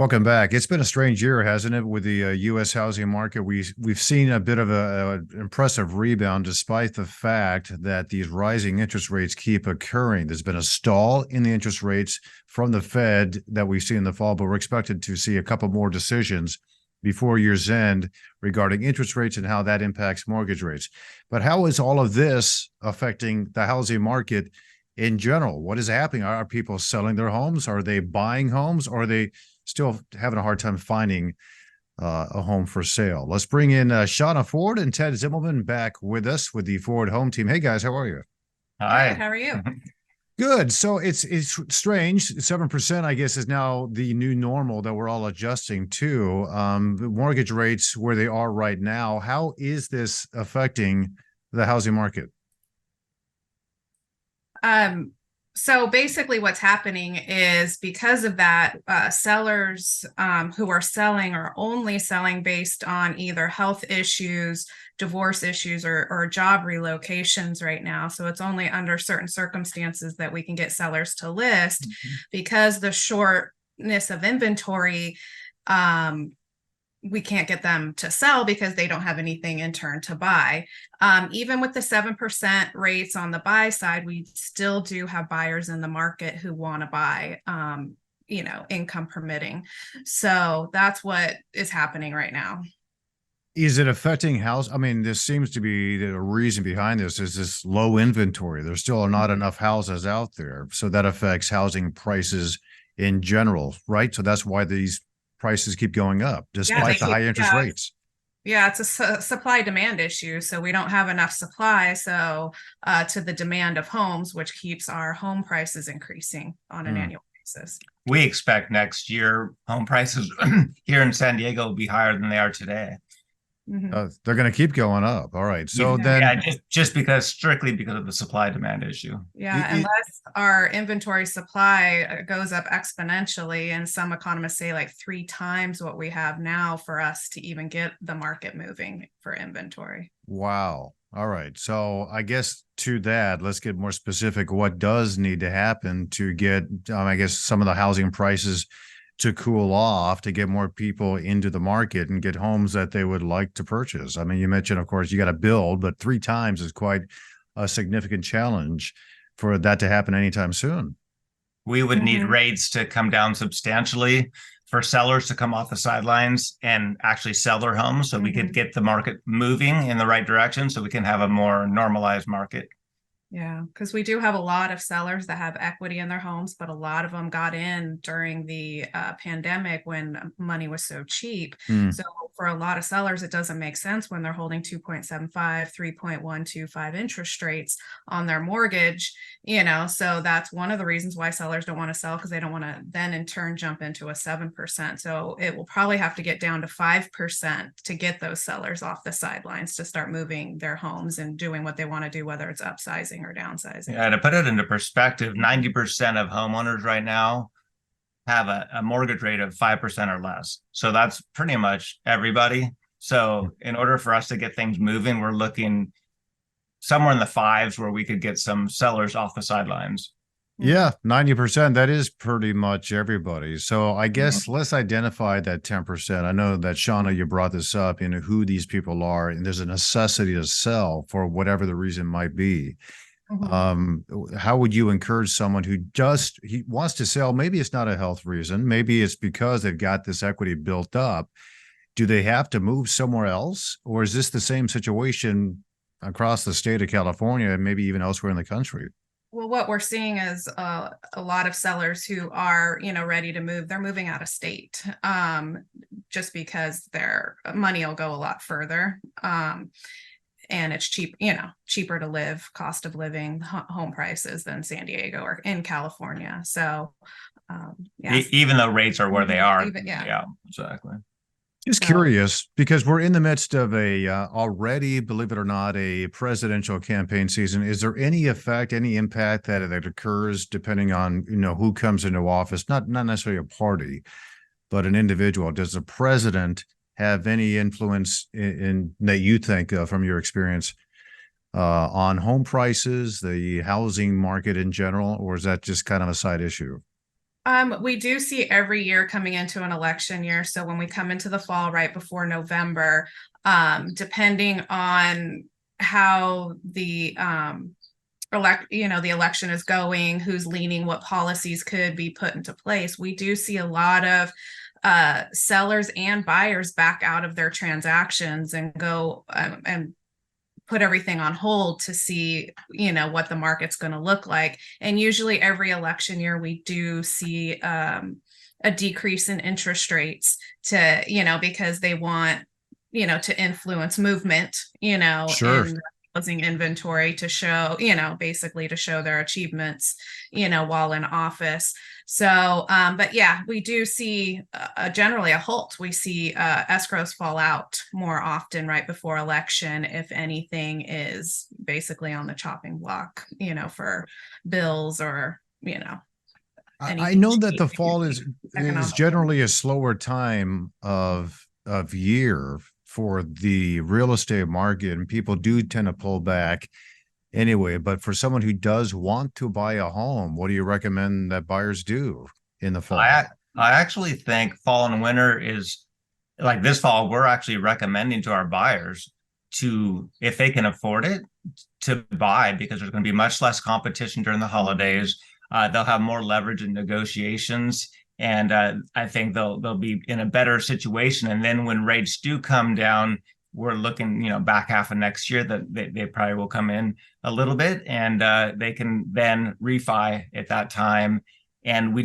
Welcome back. It's been a strange year, hasn't it, with the U.S. housing market? We've seen a bit of a impressive rebound, despite the fact that these rising interest rates keep occurring. There's been a stall in the interest rates from the Fed that we've seen in the fall, but we're expected to see a couple more decisions before year's end regarding interest rates and how that impacts mortgage rates. But how is all of this affecting the housing market in general? What is happening? Are people selling their homes? Are they buying homes? Or are they still having a hard time finding a home for sale? Let's bring in Shawna Ford and Ted Zimbelman back with us with the Ford Home Team. Hey guys, how are you? Hi. Good. How are you? Good. So it's strange. 7%, I guess, is now the new normal that we're all adjusting to. The mortgage rates where they are right now. How is this affecting the housing market? So basically what's happening is because of that, sellers who are selling are only selling based on either health issues, divorce issues, or job relocations right now. So it's only under certain circumstances that we can get sellers to list because the shortness of inventory, we can't get them to sell because they don't have anything in turn to buy. Even with the 7% rates on the buy side, we still do have buyers in the market who want to buy, income permitting. So that's what is happening right now. Is it affecting house? I mean, this seems to be the reason behind this is this low inventory. There still are not enough houses out there. So that affects housing prices in general, right? So that's why these prices keep going up despite the high interest rates. Yeah, it's a supply demand issue. So we don't have enough supply. So to the demand of homes, which keeps our home prices increasing on an annual basis. We expect next year home prices here in San Diego will be higher than they are today. They're going to keep going up. All right. So then, just strictly because of the supply demand issue. Yeah, unless our inventory supply goes up exponentially, and some economists say like 3 times what we have now for us to even get the market moving for inventory. Wow. All right. So I guess to that, let's get more specific. What does need to happen to get, I guess, some of the housing prices to cool off, to get more people into the market and get homes that they would like to purchase? I mean, you mentioned, of course, you got to build, but 3 times is quite a significant challenge for that to happen anytime soon. We would need rates to come down substantially for sellers to come off the sidelines and actually sell their homes, so we could get the market moving in the right direction, so we can have a more normalized market. Yeah, because we do have a lot of sellers that have equity in their homes, but a lot of them got in during the pandemic when money was so cheap. So for a lot of sellers, it doesn't make sense when they're holding 2.75, 3.125 interest rates on their mortgage, so that's one of the reasons why sellers don't want to sell, because they don't want to then in turn jump into a 7%. So it will probably have to get down to 5% to get those sellers off the sidelines to start moving their homes and doing what they want to do, whether it's upsizing or downsizing. Yeah, to put it into perspective, 90% of homeowners right now have a mortgage rate of 5% or less. So that's pretty much everybody. So in order for us to get things moving, we're looking somewhere in the 5s where we could get some sellers off the sidelines. Yeah, 90%. That is pretty much everybody. So I guess let's identify that 10%. I know that, Shawna, you brought this up, who these people are, and there's a necessity to sell for whatever the reason might be. How would you encourage someone who he wants to sell? Maybe it's not a health reason. Maybe it's because they've got this equity built up. Do they have to move somewhere else? Or is this the same situation across the state of California and maybe even elsewhere in the country? Well, what we're seeing is a lot of sellers who are, ready to move. They're moving out of state just because their money will go a lot further. And it's cheaper to live, cost of living, home prices than San Diego or in California. So, even though rates are where they are. Yeah, exactly. Just curious, because we're in the midst of already, believe it or not, a presidential campaign season. Is there any effect, any impact that occurs depending on, who comes into office? Not necessarily a party, but an individual. Does the president have any influence in that you think from your experience on home prices, the housing market in general, or is that just kind of a side issue? We do see every year coming into an election year. So when we come into the fall right before November, depending on how the the election is going, who's leaning, what policies could be put into place, we do see a lot of sellers and buyers back out of their transactions and go and put everything on hold to see, what the market's going to look like. And usually every election year, we do see a decrease in interest rates to, because they want, to influence movement, Sure. in housing inventory to show, basically to show their achievements, while in office. So, but yeah, we do see generally a halt. We see escrows fall out more often right before election, if anything is basically on the chopping block, for bills or, I know that the changing fall is economic. generally a slower time of year for the real estate market, and people do tend to pull back anyway. But for someone who does want to buy a home, what do you recommend that buyers do in the fall? I actually think fall and winter is like this fall. We're actually recommending to our buyers to, if they can afford it, to buy, because there's going to be much less competition during the holidays. They'll have more leverage in negotiations, and I think they'll be in a better situation. And then when rates do come down, we're looking, back half of next year that they probably will come in a little bit, and they can then refi at that time. And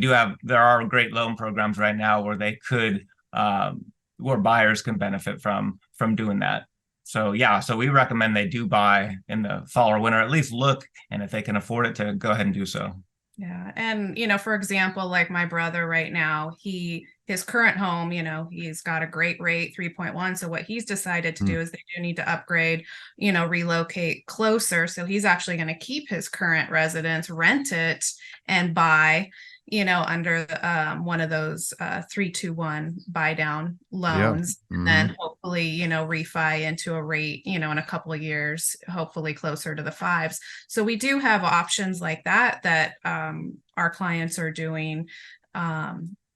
there are great loan programs right now where they could, where buyers can benefit from doing that. So yeah, so we recommend they do buy in the fall or winter, at least look, and if they can afford it, to go ahead and do so. Yeah. And, for example, like my brother right now, his current home, he's got a great rate, 3.1. So what he's decided to do is they do need to upgrade, relocate closer. So he's actually going to keep his current residence, rent it, and buy, under one of those 3-2-1 buy down loans. Yeah. And then hopefully, refi into a rate, in a couple of years, hopefully closer to the fives. So we do have options like that our clients are doing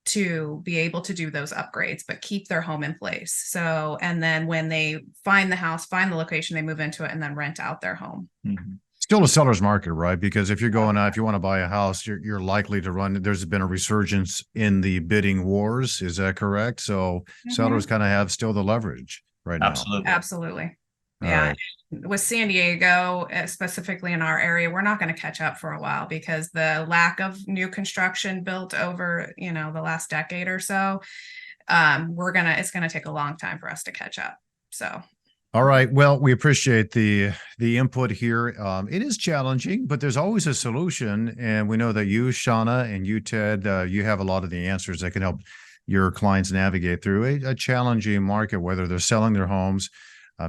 to be able to do those upgrades, but keep their home in place. So, and then when they find the house, find the location, they move into it and then rent out their home. Mm-hmm. Still a seller's market, right? Because if you're going out, if you want to buy a house, you're likely to run. There's been a resurgence in the bidding wars. Is that correct? So sellers kind of have still the leverage right now. Absolutely. Yeah. Right. With San Diego, specifically in our area, we're not going to catch up for a while because the lack of new construction built over, the last decade or so, it's going to take a long time for us to catch up. So. All right. Well, we appreciate the input here. It is challenging, but there's always a solution. And we know that you, Shawna, and you, Ted, you have a lot of the answers that can help your clients navigate through a challenging market, whether they're selling their homes,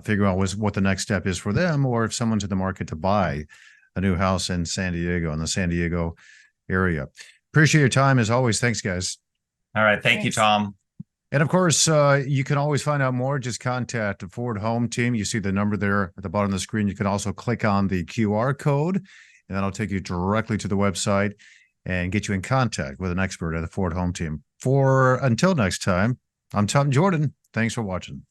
figure out what the next step is for them, or if someone's in the market to buy a new house in San Diego, in the San Diego area. Appreciate your time as always. Thanks, guys. All right. Thank you, Tom. And of course, you can always find out more. Just contact the Ford Home Team. You see the number there at the bottom of the screen. You can also click on the QR code, and that'll take you directly to the website and get you in contact with an expert at the Ford Home Team. Until next time, I'm Tom Jordan. Thanks for watching.